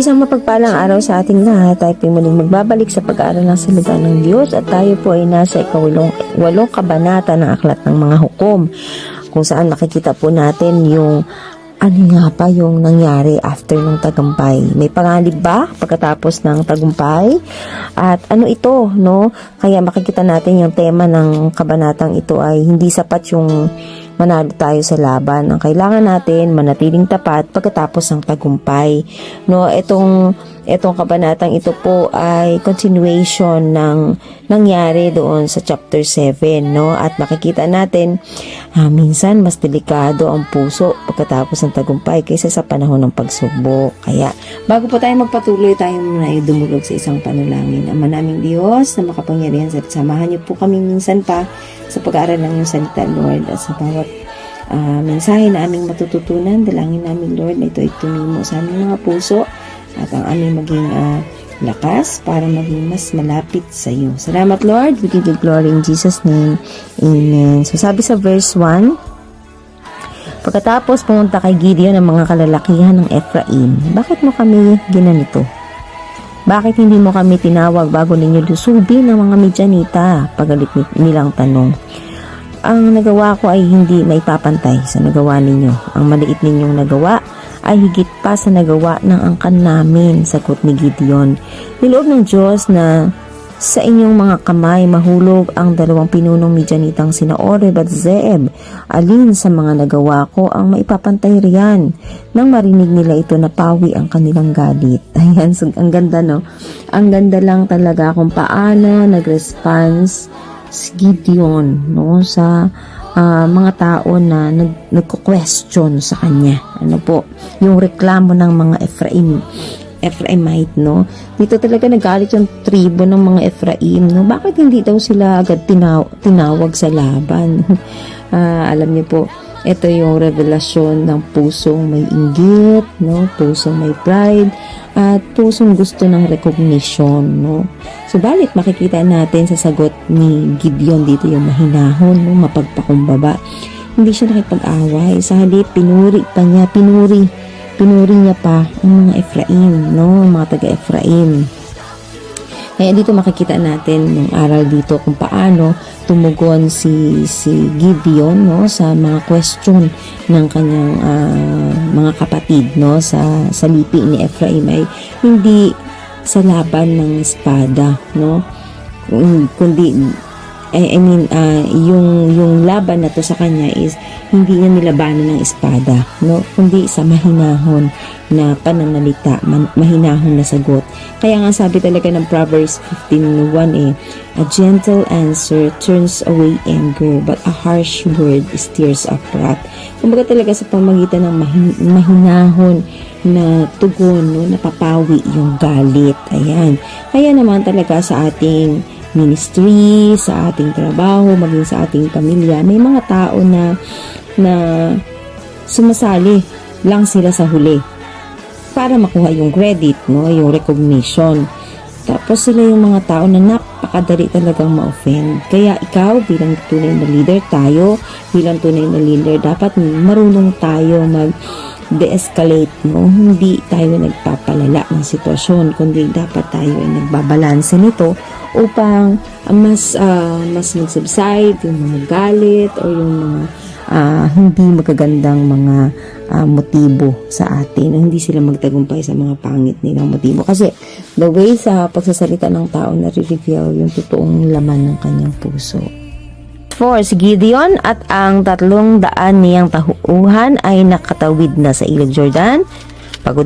Isang mapagpalang araw sa ating lahat. Tayo po muling magbabalik sa pag-aaral ng salita ng Diyos at tayo po ay nasa walong kabanata ng Aklat ng Mga Hukom, kung saan makikita po natin yung ano nga pa yung nangyari after ng tagumpay. May panganib ba pagkatapos ng tagumpay? At ano ito, no? Kaya makikita natin yung tema ng kabanatang ito ay hindi sapat yung manalo tayo sa laban. Ang kailangan natin, manatiling tapat pagkatapos ng tagumpay. No, itong kabanatang ito po ay continuation ng nangyari doon sa chapter 7, no? At makikita natin, minsan mas delikado ang puso pagkatapos ng tagumpay kaysa sa panahon ng pagsubok. Kaya, bago po tayo magpatuloy, tayo muna ay dumulog sa isang panalangin. Ama naming Diyos na makapangyarihan, samahan niyo po kami minsan pa sa pag-aaral ng iyong salita, Lord, at sa bawat mensahe na aming matututunan. Dalangin namin, Lord, na ito ay tumimo sa aming mga puso at ang aming maging lakas para maging mas malapit sa iyo. Salamat, Lord. We give you glory in Jesus' name. Amen. So, sabi sa verse 1, pagkatapos pumunta kay Gideon ang mga kalalakihan ng Ephraim, bakit mo kami ginanito? Bakit hindi mo kami tinawag bago ninyo lusubin ng mga Midianita? Pagalit nilang tanong. Ang nagawa ko ay hindi maipapantay sa nagawa ninyo. Ang maliit ninyong nagawa ay higit pa sa nagawa ng angkan namin, sagot ni Gideon. Niloob ng Diyos na sa inyong mga kamay mahulog ang dalawang pinunong Midianitang sina Oreb at Zeeb. Alin sa mga nagawa ko ang maipapantay riyan? Nang marinig nila ito, napawi ang kanilang galit. Ayan, so, ang ganda, no? Ang ganda lang talaga kung paano nag-response si Gideon, no? Sa mga tao na nagko-question sa kanya. Ano po? Yung reklamo ng mga Ephraimite, no? Dito talaga nagalit yung tribo ng mga Ephraim, no? Bakit hindi daw sila agad tinawag sa laban? Alam niyo po, ito yung revelasyon ng pusong may inggit, no? Pusong may pride, at pusong gusto ng recognition, no? Subalit makikita natin sa sagot ni Gideon dito yung mahinahon, no? Mapagpakumbaba. Hindi siya nakipag-away. Sa halip, pinuri niya pa ang mga Ephraim, no? Mga taga-Ephraim. Kaya dito makikita natin yung aral dito kung paano tumugon si Gideon, no, sa mga question ng kanyang mga kapatid, no, sa lipi ni Ephraim ay hindi sa laban ng espada, no, kundi yung laban na to sa kanya is hindi niya nilabanan ng espada, no, kundi sa mahinahon na pananalita, mahinahon na sagot. Kaya nga sabi talaga ng Proverbs 15:1 a gentle answer turns away anger, but a harsh word stirs up wrath. Kumbaga talaga sa pamagitan ng mahinahon na tugon, no, napapawi yung galit. Ayan. Kaya naman talaga sa ating ministry, sa ating trabaho, maging sa ating pamilya, may mga tao na sumasali lang sila sa huli para makuha yung credit, no, yung recognition. Tapos sila yung mga tao na napakadali talagang ma-offend. Kaya ikaw bilang tunay na leader, tayo bilang tunay na leader, dapat marunong tayo de-escalate, no? Hindi tayo nagpapalala ng sitwasyon, kundi dapat tayo ay nagbabalanse nito upang mas mag-subside yung mga galit o yung mga hindi magagandang mga motibo sa atin, hindi sila magtagumpay sa mga pangit nilang motibo. Kasi the way sa pagsasalita ng tao na-reveal yung totoong laman ng kanyang puso. For si Gideon at ang 300 niyang tauhan ay nakatawid na sa ilog Jordan. Pagod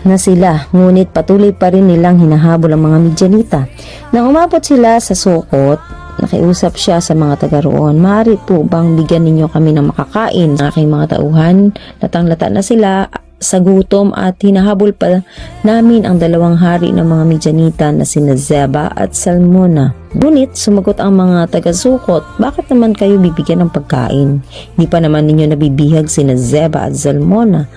na sila, ngunit patuloy pa rin nilang hinahabol ang mga Midianita. Nang umabot sila sa Sukot, nakiusap siya sa mga taga roon, maaari po bang bigyan ninyo kami ng makakain? Ang aking mga tauhan, latang-lata na sila sa gutom at hinahabol pa namin ang 2 hari ng mga Midianita na sina Zeba at Salmona. Ngunit sumagot ang mga taga-Sukot, bakit naman kayo bibigyan ng pagkain? Hindi pa naman ninyo nabibihag sina Zeba at Salmona.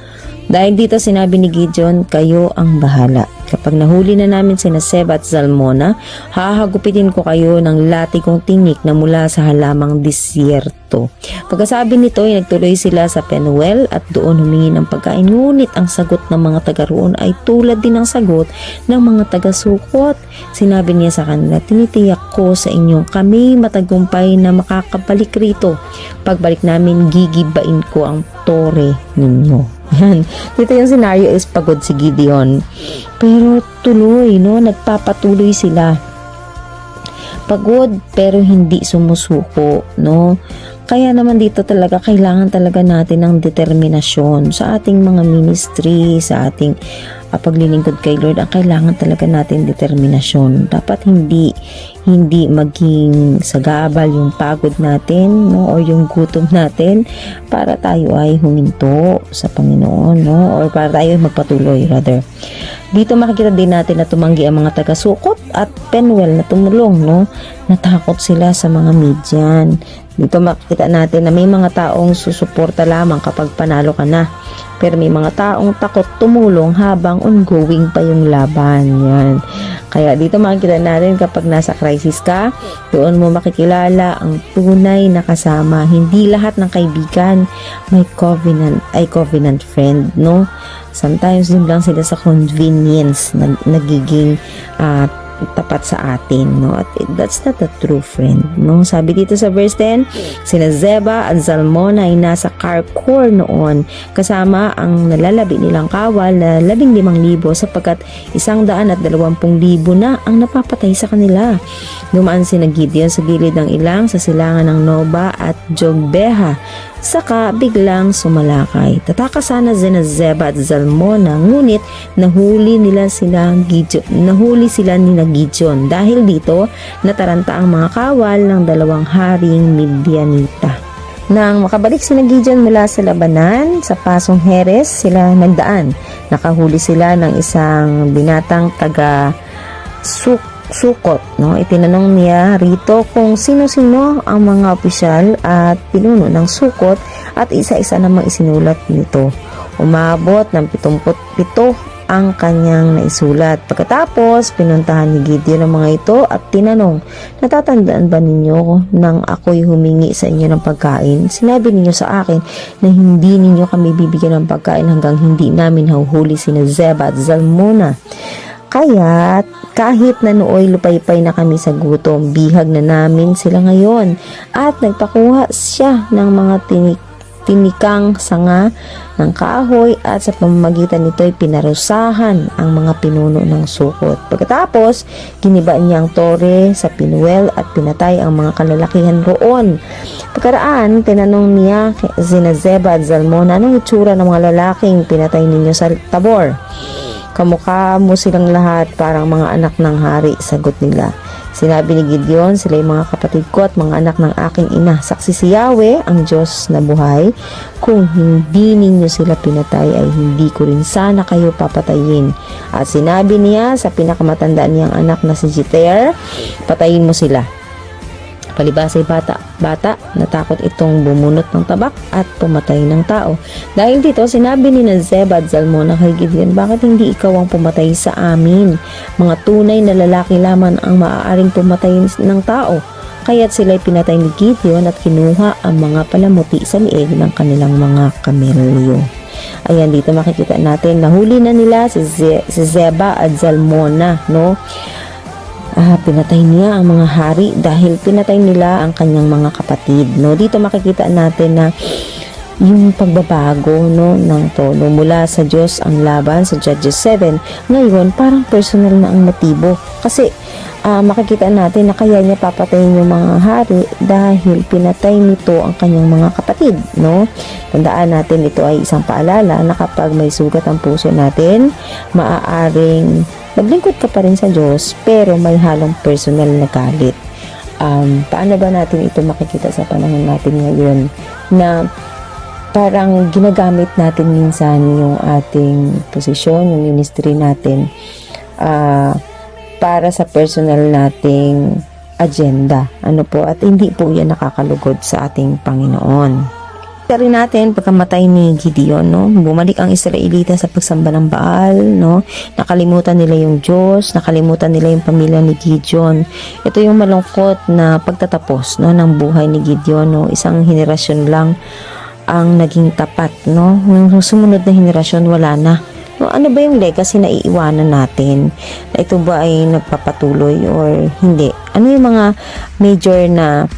Dahil dito sinabi ni Gideon, kayo ang bahala. Kapag nahuli na namin sina Zeba at Zalmona, hahagupitin ko kayo ng latigong tingnik na mula sa halamang disyerto. Pagkasabi nito ay nagtuloy sila sa Penuel at doon humingi ng pagkain, ngunit ang sagot ng mga taga roon ay tulad din ng sagot ng mga taga-Sukot. Sinabi niya sa kanila, tinitiyak ko sa inyo, kami matagumpay na makakabalik rito. Pagbalik namin, gigibain ko ang tore ninyo. Yan. Dito yung scenario is pagod si Gideon. Pero tuloy, no? Nagpapatuloy sila. Pagod pero hindi sumusuko, no? Kaya naman dito talaga kailangan talaga natin ng determinasyon sa ating mga ministry, sa ating paglilingkod kay Lord. Ang kailangan talaga natin determinasyon. Dapat hindi maging sagabal yung pagod natin, no, o yung gutom natin para tayo ay huminto sa Panginoon, no, or para tayo ay magpatuloy rather. Dito makikita din natin na tumanggi ang mga taga-Sukot at Penuel na tumulong, no. Natakot sila sa mga Midian. Dito makikita natin na may mga taong susuporta lamang kapag panalo ka na. Pero may mga taong takot tumulong habang ongoing pa yung laban. Yan. Kaya dito makikita natin kapag nasa crisis ka, doon mo makikilala ang tunay na kasama. Hindi lahat ng kaibigan may covenant friend, no? Sometimes din lang sila sa convenience na nagiging tapat sa atin, no? At that's not a true friend, no? Sabi dito sa verse 10, sina Zeba at Zalmona ay nasa Karkor noon kasama ang nalalabi nilang kawal na 15,000 sapagkat 120,000 na ang napapatay sa kanila. Dumaan sina Gideon sa gilid ng ilang sa silangan ng Noba at Jogbeha. Saka biglang sumalakay. Tataka sana sina Zeba at Zalmona, ngunit nahuli sila ni Gideon. Dahil dito, nataranta ang mga kawal ng 2 haring Midianita. Nang makabalik sina Gideon mula sa labanan, sa pasong Heres sila nagdaan. Nakahuli sila ng isang binatang taga Sukot, no? Itinanong niya rito kung sino-sino ang mga opisyal at pinuno ng Sukot at isa-isa namang isinulat nito. Umabot ng 77 ang kanyang naisulat. Pagkatapos, pinuntahan ni Gideon ang mga ito at tinanong, natatandaan ba ninyo nang ako'y humingi sa inyo ng pagkain? Sinabi ninyo sa akin na hindi ninyo kami bibigyan ng pagkain hanggang hindi namin hauhuli sina Zeba at Zalmona. Kaya kahit na nooy lupaypay na kami sa gutom, bihag na namin sila ngayon at nagpakuha siya ng mga tinikang sanga ng kahoy at sa pamamagitan nito ay pinarusahan ang mga pinuno ng Sukot. Pagkatapos, giniba niya ang tore sa Penuel at pinatay ang mga kalalakihan roon. Pagkaraan, tinanong niya sina Zeba at Zalmona, anong itsura ng mga lalaking pinatay ninyo sa Tabor? Kamukha mo silang lahat, parang mga anak ng hari, sagot nila. Sinabi ni Gideon, sila yung mga kapatid ko at mga anak ng aking ina. Saksi si Yahweh, ang Diyos na buhay. Kung hindi ninyo sila pinatay, ay hindi ko rin sana kayo papatayin. At sinabi niya sa pinakamatandaan niyang anak na si Jeter, patayin mo sila. Palibhas ay bata, natakot itong bumunot ng tabak at pumatay ng tao. Dahil dito, sinabi ni Zeba at Zalmona kay Gideon, bakit hindi ikaw ang pumatay sa amin? Mga tunay na lalaki lamang ang maaaring pumatay ng tao. Kaya't sila'y pinatay ni Gideon at kinuha ang mga palamuti sa lieg ng kanilang mga kamelyo. Ayan, dito makikita natin, nahuli na nila si Zeba at Zalmona, no? Pinatay niya ang mga hari dahil pinatay nila ang kanyang mga kapatid, no? Dito makikita natin na yung pagbabago, no, ng tono mula sa Diyos ang laban sa Judges 7. Ngayon parang personal na ang motibo kasi makikita natin na kaya niya papatayin yung mga hari dahil pinatay nito ang kanyang mga kapatid, no? Tandaan natin, ito ay isang paalala na kapag may sugat ang puso natin, maaaring maglingkod ka pa rin sa Diyos pero may halong personal na galit. Paano ba natin ito makikita sa panahon natin ngayon na parang ginagamit natin minsan yung ating posisyon, yung ministry natin para sa personal nating agenda. Ano po? At hindi po yan nakakalugod sa ating Panginoon. Nakita rin natin pagkamatay ni Gideon, no? Bumalik ang Israelita sa pagsamba ng Baal, no? Nakalimutan nila yung Diyos, nakalimutan nila yung pamilya ni Gideon. Ito yung malungkot na pagtatapos, no, ng buhay ni Gideon, no? Isang henerasyon lang ang naging tapat, no? Yung sumunod na henerasyon, wala na. No, ano ba yung legacy na iiwanan natin? Na ito ba ay nagpapatuloy or hindi? Ano yung mga major na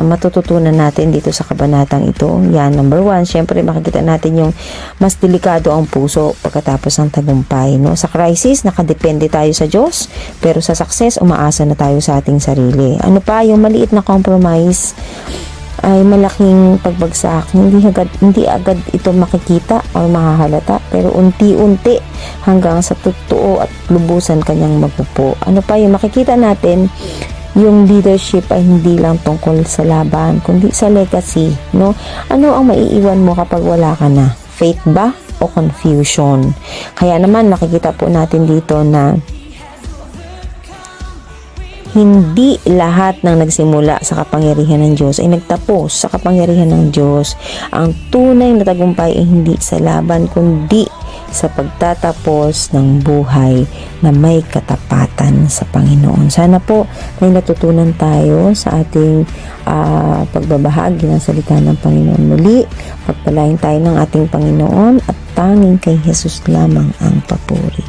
matututunan natin dito sa kabanatang ito? Yan, number 1, syempre makikita natin yung mas delikado ang puso pagkatapos ng tagumpay, no? Sa crisis, nakadepende tayo sa Diyos, pero sa success, umaasa na tayo sa ating sarili. Ano pa, yung maliit na compromise ay malaking pagbagsak. Hindi agad ito makikita o makahalata, pero unti-unti hanggang sa totoo at lubusan kanyang mapupo. Ano pa, yung makikita natin, yung leadership ay hindi lang tungkol sa laban, kundi sa legacy, no? Ano ang maiiwan mo kapag wala ka na? Faith ba o confusion? Kaya naman nakikita po natin dito na hindi lahat ng nagsimula sa kapangyarihan ng Diyos ay nagtapos sa kapangyarihan ng Diyos. Ang tunay na tagumpay ay hindi sa laban, kundi sa pagtatapos ng buhay na may katapatan sa Panginoon. Sana po may natutunan tayo sa ating pagbabahagi ng salita ng Panginoon muli. Pagpalain tayo ng ating Panginoon at tanging kay Jesus lamang ang papuri.